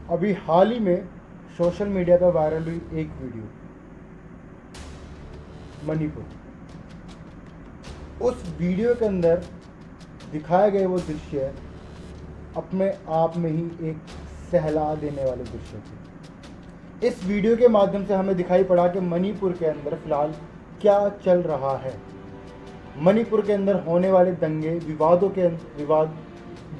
अभी हाल ही में social media पर वायरल हुई एक वीडियो मणिपुर। उस वीडियो के अंदर दिखाए गए वो दृश्य अपने आप में ही एक सहला देने वाले दृश्य थे। इस वीडियो के माध्यम से हमें दिखाई पड़ा कि मणिपुर के अंदर फिलहाल क्या चल रहा है। मणिपुर के अंदर होने वाले दंगे विवाद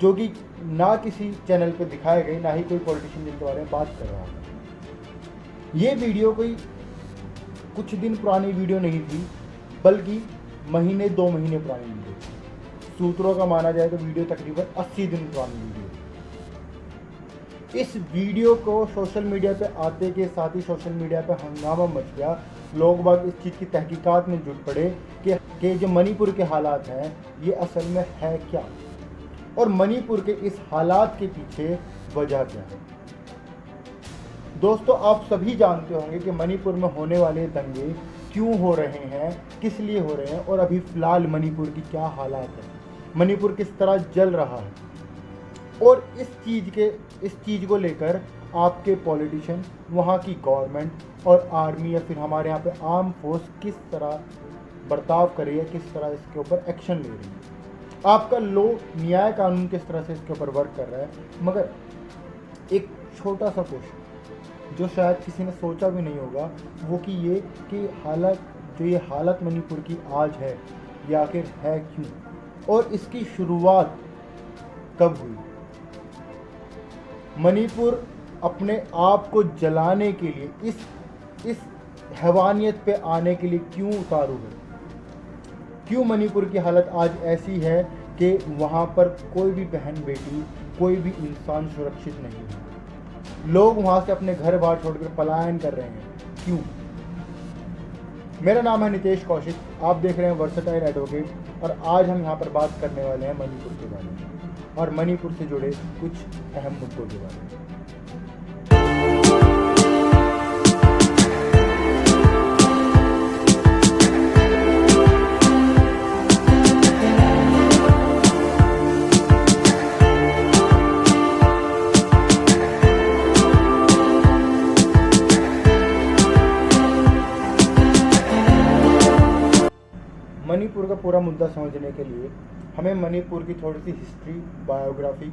जो कि ना किसी चैनल पे दिखाए गए, ना ही कोई पॉलिटिशियन जिनके बारे में बात कर रहा है। ये वीडियो कोई कुछ दिन पुरानी वीडियो नहीं थी, बल्कि महीने 2 महीने पुरानी वीडियो थी। सूत्रों का माना जाए तो वीडियो तकरीबन 80 दिन पुरानी वीडियो थी। इस वीडियो को सोशल मीडिया पे आते के साथ ही सोशल मीडिया पे हंगामा मच गया। लोग बाग इस चीज़ की तहकीकात में जुट पड़े कि जो मणिपुर के हालात हैं ये असल में है क्या, और मणिपुर के इस हालात के पीछे वजह क्या है। दोस्तों, आप सभी जानते होंगे कि मणिपुर में होने वाले दंगे क्यों हो रहे हैं, किस लिए हो रहे हैं, और अभी फ़िलहाल मणिपुर की क्या हालात है, मणिपुर किस तरह जल रहा है, और इस चीज़ को लेकर आपके पॉलिटिशियन, वहाँ की गवर्नमेंट और आर्मी या फिर हमारे यहाँ पे आर्म फोर्स किस तरह बर्ताव कर रही है, किस तरह इसके ऊपर एक्शन ले रही है, आपका लो न्याय कानून किस तरह से इसके ऊपर वर्क कर रहा है। मगर एक छोटा सा क्वेश्चन जो शायद किसी ने सोचा भी नहीं होगा, वो ये हालत मणिपुर की आज है, ये आखिर है क्यों, और इसकी शुरुआत कब हुई। मणिपुर अपने आप को जलाने के लिए इस हैवानियत पे आने के लिए क्यों उतारू है, क्यों मणिपुर की हालत आज ऐसी है कि वहाँ पर कोई भी बहन बेटी, कोई भी इंसान सुरक्षित नहीं है। लोग वहाँ से अपने घर बाहर छोड़कर पलायन कर रहे हैं, क्यों। मेरा नाम है नितेश कौशिक, आप देख रहे हैं वर्सेटाइल एडवोकेट, और आज हम यहाँ पर बात करने वाले हैं मणिपुर के बारे में और मणिपुर से जुड़े कुछ अहम मुद्दों के बारे में। मणिपुर का पूरा मुद्दा समझने के लिए हमें मणिपुर की थोड़ी सी हिस्ट्री, बायोग्राफी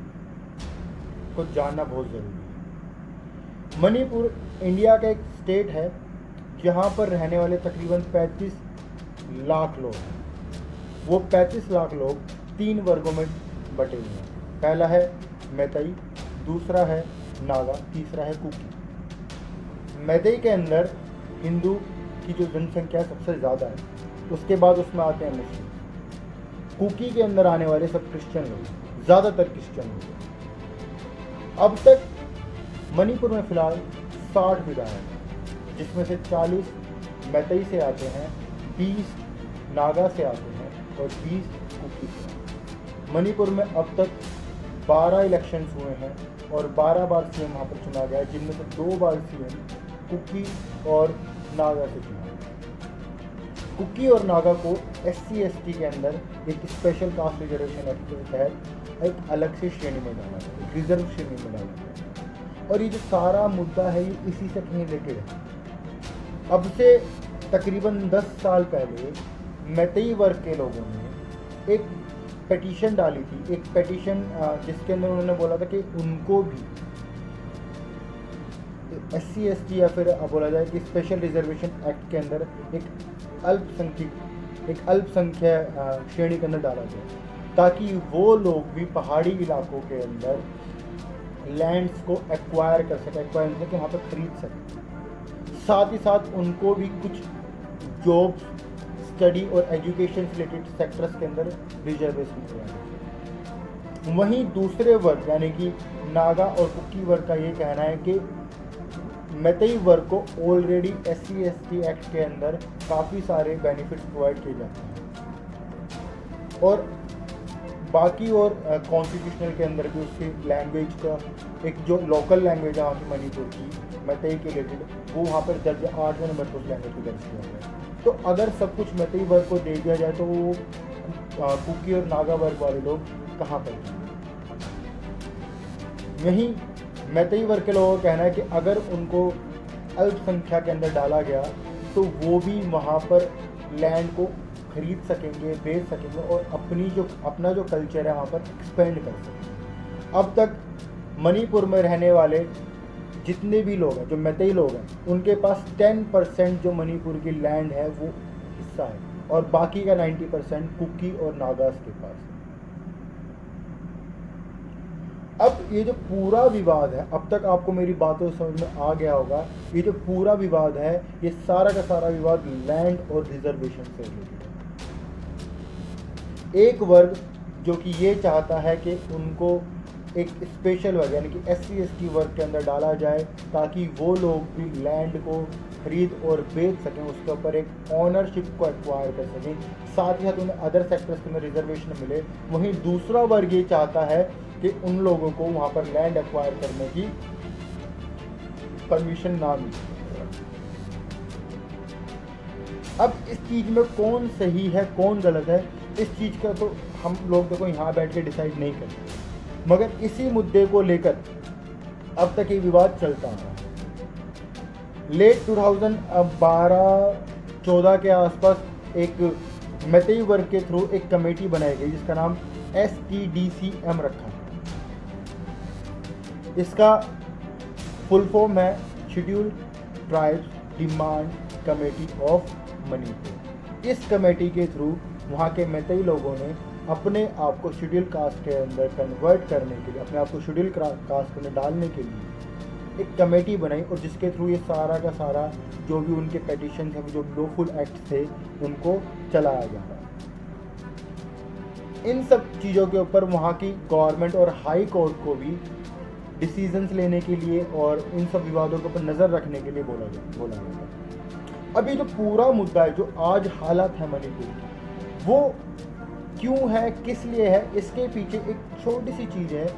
को जानना बहुत ज़रूरी है। मणिपुर इंडिया का एक स्टेट है जहाँ पर रहने वाले तकरीबन 35 लाख लोग हैं। वो 35 लाख लोग 3 वर्गों में बटे हुए हैं। पहला है मैतई, दूसरा है नागा, तीसरा है कुकी। मैतई के अंदर हिंदू की जो जनसंख्या सबसे ज़्यादा है, उसके बाद उसमें आते हैं मुस्लिम। कुकी के अंदर आने वाले सब क्रिश्चियन लोग, ज़्यादातर क्रिश्चियन लोग। अब तक मणिपुर में फ़िलहाल 60 विधायक, जिसमें से 40 मैतई से आते हैं, 20 नागा से आते हैं और 20 कुकी से। मणिपुर में अब तक 12 इलेक्शंस हुए हैं और 12 बार सीएम वहाँ पर चुना गया है, जिनमें से 2 बार सीएम कुकी और नागा से चुना। कुकी और नागा को SC/ST के अंदर एक स्पेशल कास्ट रिजर्वेशन एक्ट के तहत एक अलग से श्रेणी में डाला है, एक रिजर्व श्रेणी में डाला है, और ये जो सारा मुद्दा है ये इसी से कहीं रिलेटेड है। अब से तकरीबन 10 साल पहले मैतई वर्ग के लोगों ने एक पिटीशन डाली थी, एक पिटीशन जिसके अंदर उन्होंने बोला था कि उनको भी SC/ST या फिर बोला जाए कि स्पेशल रिजर्वेशन एक्ट के अंदर एक अल्पसंख्यक श्रेणी के अंदर डाला गया, ताकि वो लोग भी पहाड़ी इलाकों के अंदर लैंड्स को एक्वायर कर सकें, एक्वायर मतलब कि वहाँ पर खरीद सकें। साथ ही साथ उनको भी कुछ जॉब्स, स्टडी और एजुकेशन से रिलेटेड सेक्टर्स के अंदर रिजर्वेशन दिया। वहीं दूसरे वर्ग यानी कि नागा और कुकी वर्ग का ये कहना है कि मैतई वर्ग को ऑलरेडी SC/ST एक्ट के अंदर काफ़ी सारे बेनिफिट्स प्रोवाइड किए जाते हैं, और बाकी और कॉन्स्टिट्यूशनल के अंदर भी उसकी लैंग्वेज का एक जो लोकल लैंग्वेज है वहाँ की मणिपुर की मैतई के रिलेटेड, वो वहाँ पर दर्ज 8वें नंबर पर उस लैंग्वेज को दर्ज किया गया है। तो अगर सब कुछ मैतई वर्ग को दे दिया जाए तो वो कुकी और नागा वर्ग वाले लोग कहाँ पर? यहीं मैतेई वर्ग के लोगों का कहना है कि अगर उनको अल्पसंख्या के अंदर डाला गया तो वो भी वहाँ पर लैंड को खरीद सकेंगे, बेच सकेंगे और अपना जो कल्चर है वहाँ पर एक्सपेंड कर सकेंगे। अब तक मणिपुर में रहने वाले जितने भी लोग हैं, जो मैतेई लोग हैं, उनके पास 10% जो मणिपुर की लैंड है वो हिस्सा है और बाकी का 90% कुकी और नागास के पास है। अब ये जो पूरा विवाद है, अब तक आपको मेरी बातों समझ में आ गया होगा, ये जो पूरा विवाद है ये सारा का सारा विवाद लैंड और रिजर्वेशन से रिलेटेड है। एक वर्ग जो कि ये चाहता है कि उनको एक स्पेशल वर्ग यानी कि SC/ST वर्ग के अंदर डाला जाए ताकि वो लोग भी लैंड को खरीद और बेच सकें, उसके ऊपर एक ऑनरशिप को एक्वायर कर सकें, साथ ही साथ उन्हें अदर सेक्टर्स में रिजर्वेशन मिले। वहीं दूसरा वर्ग ये चाहता है कि उन लोगों को वहाँ पर लैंड एक्वायर करने की परमिशन ना मिले। अब इस चीज़ में कौन सही है कौन गलत है, इस चीज़ का तो हम लोग देखो यहाँ बैठ के डिसाइड नहीं करते, मगर इसी मुद्दे को लेकर अब तक ये विवाद चलता आ रहा है। लेट 2012-14 के आसपास एक मैतेई वर्ग के थ्रू एक कमेटी बनाई गई जिसका नाम STDCM रखा है। इसका फुल फॉर्म है scheduled tribes demand committee of Manipur. इस कमेटी के थ्रू वहाँ के मैतेई लोगों ने अपने आप को शेड्यूल कास्ट के अंदर कन्वर्ट करने के लिए, अपने आप को शेड्यूल कास्ट में डालने के लिए एक कमेटी बनाई और जिसके थ्रू ये सारा का सारा जो भी उनके पेटिशन थे, जो लॉफुल एक्ट थे, उनको चलाया जा रहा है। इन सब चीज़ों के ऊपर वहाँ की गवर्नमेंट और हाई कोर्ट को भी डिसीजंस लेने के लिए और इन सब विवादों के ऊपर नज़र रखने के लिए बोला गया। अभी जो पूरा मुद्दा है, जो आज हालत है मणिपुर की, वो क्यों है, किस लिए है, इसके पीछे एक छोटी सी चीज़ है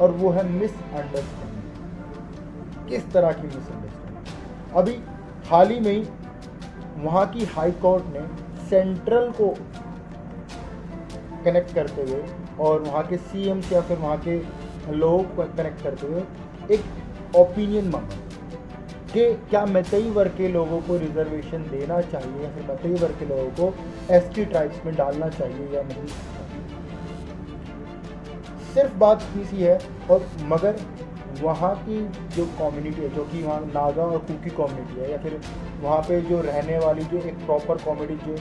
और वो है मिसअंडरस्टैंडिंग। किस तरह की मिसअंडरस्टैंडिंग? अभी हाल ही में ही वहाँ की हाई कोर्ट ने सेंट्रल को कनेक्ट करते हुए और वहाँ के CM या फिर वहाँ के लोगों को कनेक्ट करते हुए एक ओपिनियन मांगा कि क्या मैतेई वर्ग के लोगों को रिजर्वेशन देना चाहिए या फिर मैतेई वर्ग के लोगों को ST ट्राइब्स में डालना चाहिए या नहीं। सिर्फ बात इतनी सी है, और मगर वहाँ की जो कम्युनिटी है, जो कि वहाँ नागा और कुकी कम्युनिटी है, या फिर वहाँ पे जो रहने वाली जो एक प्रॉपर कम्युनिटी जो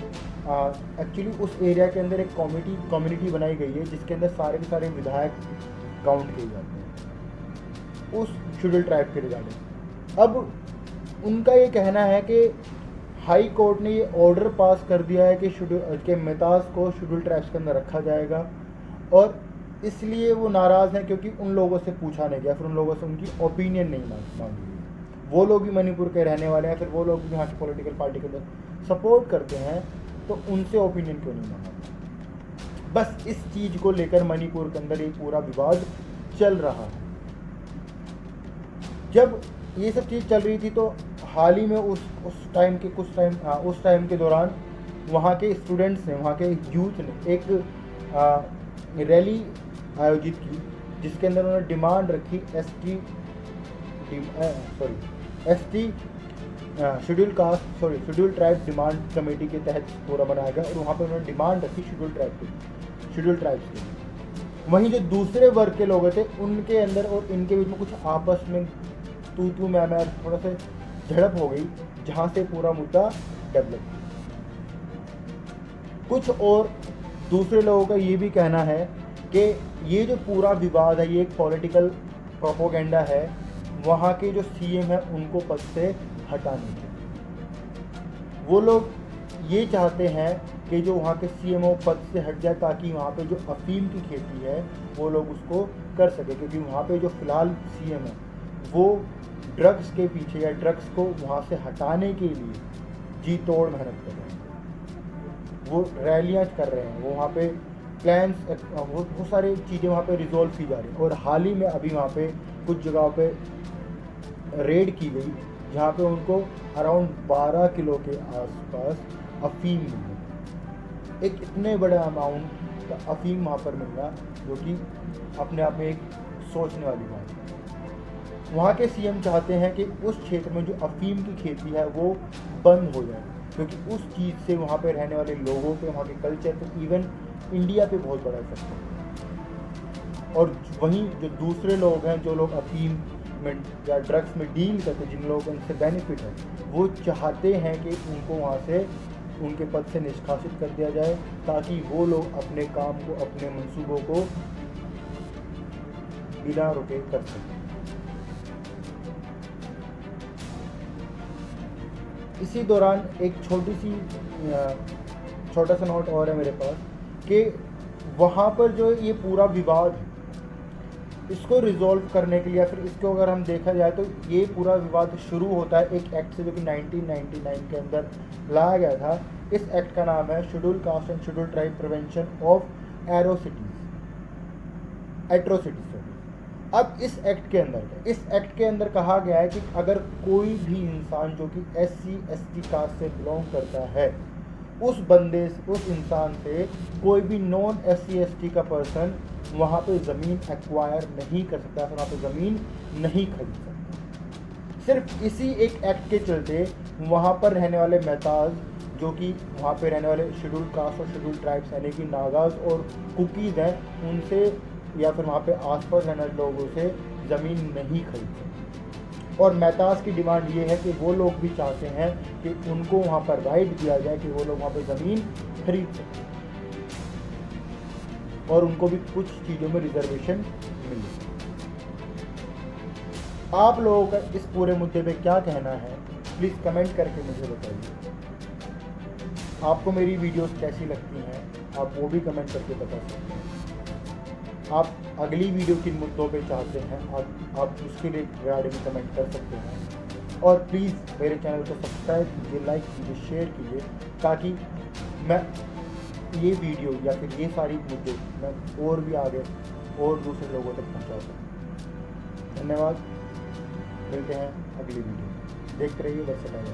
एक्चुअली उस एरिया के अंदर एक कम्युनिटी बनाई गई है जिसके अंदर सारे के सारे विधायक काउंट किए जाते हैं उस शेड्यूल ट्राइब के रिगार्डिंग। अब उनका ये कहना है कि हाई कोर्ट ने ये ऑर्डर पास कर दिया है कि मेताज को शेड्यूल ट्राइब्स के अंदर रखा जाएगा, और इसलिए वो नाराज़ हैं क्योंकि उन लोगों से पूछा नहीं गया, फिर उन लोगों से उनकी ओपिनियन नहीं मांगी। वो लोग भी मणिपुर के रहने वाले हैं, फिर वो लोग भी यहाँ की पॉलिटिकल पार्टी के अंदर सपोर्ट करते हैं, तो उनसे ओपिनियन क्यों नहीं मांगा। बस इस चीज़ को लेकर मणिपुर के अंदर ये पूरा विवाद चल रहा है। जब ये सब चीज़ चल रही थी तो हाल ही में उस टाइम के दौरान वहाँ के स्टूडेंट्स ने, वहाँ के यूथ ने एक रैली आयोजित की जिसके अंदर उन्होंने डिमांड रखी शेड्यूल ट्राइब डिमांड कमेटी के तहत पूरा बनाया गया, और वहाँ पे उन्होंने डिमांड रखी शेड्यूल ट्राइब्स की। वहीं जो दूसरे वर्ग के लोग थे उनके अंदर और इनके बीच में कुछ आपस में तू मैं थोड़ा सा झड़प हो गई, जहाँ से पूरा मुद्दा डेवलप। कुछ और दूसरे लोगों का ये भी कहना है कि ये जो पूरा विवाद है ये एक पॉलिटिकल प्रोपोगेंडा है, वहाँ के जो CM हैं उनको पद से हटाने के। वो लोग ये चाहते हैं कि जो वहाँ के CMO पद से हट जाए ताकि वहाँ पे जो अफीम की खेती है वो लोग उसको कर सके, क्योंकि वहाँ पे जो फ़िलहाल CM है वो ड्रग्स के पीछे या ड्रग्स को वहाँ से हटाने के लिए जी तोड़ मेहनत कर रहे हैं। वो रैलियाँ कर रहे हैं, वो वहाँ पे प्लान्स, बहुत सारी चीज़ें वहाँ पे रिजॉल्व की जा रही हैं। और हाल ही में अभी वहाँ पे कुछ जगहों पे रेड की गई जहाँ पे उनको अराउंड 12 किलो के आसपास अफीम मिली। एक इतने बड़े अमाउंट का अफीम वहाँ पर मिलना जो कि अपने आप में एक सोचने वाली बात है। वहाँ के सीएम चाहते हैं कि उस क्षेत्र में जो अफीम की खेती है वो बंद हो जाए, क्योंकि उस चीज़ से वहाँ पे रहने वाले लोगों पे, वहाँ के कल्चर पे, इवन इंडिया पे बहुत बड़ा इफेक्ट है। और वहीं जो दूसरे लोग हैं, जो लोग अफीम में या ड्रग्स में डील करते, जिन लोगों को इनसे बेनिफिट है, वो चाहते हैं कि उनको वहाँ से, उनके पद से निष्कासित कर दिया जाए, ताकि वो लोग अपने काम को, अपने मंसूबों को बिना रुके कर सकें। इसी दौरान एक छोटा सा नोट और है मेरे पास कि वहाँ पर जो ये पूरा विवाद है, इसको रिजॉल्व करने के लिए, या फिर इसको अगर हम देखा जाए तो ये पूरा विवाद शुरू होता है एक एक्ट से, जो कि 1999 के अंदर लाया गया था। इस एक्ट का नाम है schedule caste and schedule tribe prevention of atrocities. अब इस एक्ट के अंदर कहा गया है कि अगर कोई भी इंसान जो कि SC ST कास्ट से बिलोंग करता है, उस इंसान से कोई भी नॉन SC ST का पर्सन वहाँ पे ज़मीन एक्वायर नहीं कर सकता, वहाँ पे ज़मीन नहीं खरीद सकता। सिर्फ इसी एक एक्ट के चलते वहाँ पर रहने वाले मेहताज, जो कि वहाँ पे रहने वाले शेड्यूल कास्ट और शेड्यूल ट्राइब्स यानी कि नागाज और कुकीज़ हैं, उनसे या फिर वहाँ पे आसपास रहने वाले लोगों से ज़मीन नहीं खरीद सकते। और मेहताज की डिमांड ये है कि वो लोग भी चाहते हैं कि उनको वहाँ पर राइट दिया जाए कि वो लोग वहाँ पे ज़मीन खरीद सकें, और उनको भी कुछ चीज़ों में रिजर्वेशन मिले। आप लोगों का इस पूरे मुद्दे पे क्या कहना है, प्लीज़ कमेंट करके मुझे बताइए। आपको मेरी वीडियोस कैसी लगती हैं, आप वो भी कमेंट करके बता सकते हैं। आप अगली वीडियो किन मुद्दों पे चाहते हैं, आप उसके लिए रिगार्डिंग कमेंट कर सकते हैं। और प्लीज़ मेरे चैनल को सब्सक्राइब कीजिए, लाइक कीजिए, शेयर कीजिए, ताकि मैं ये वीडियो या फिर ये सारी मुद्दे मैं और भी आगे और दूसरे लोगों तक पहुंचा सकूं। धन्यवाद, मिलते हैं अगली वीडियो में। देखते रहिए वर्सेटाइल।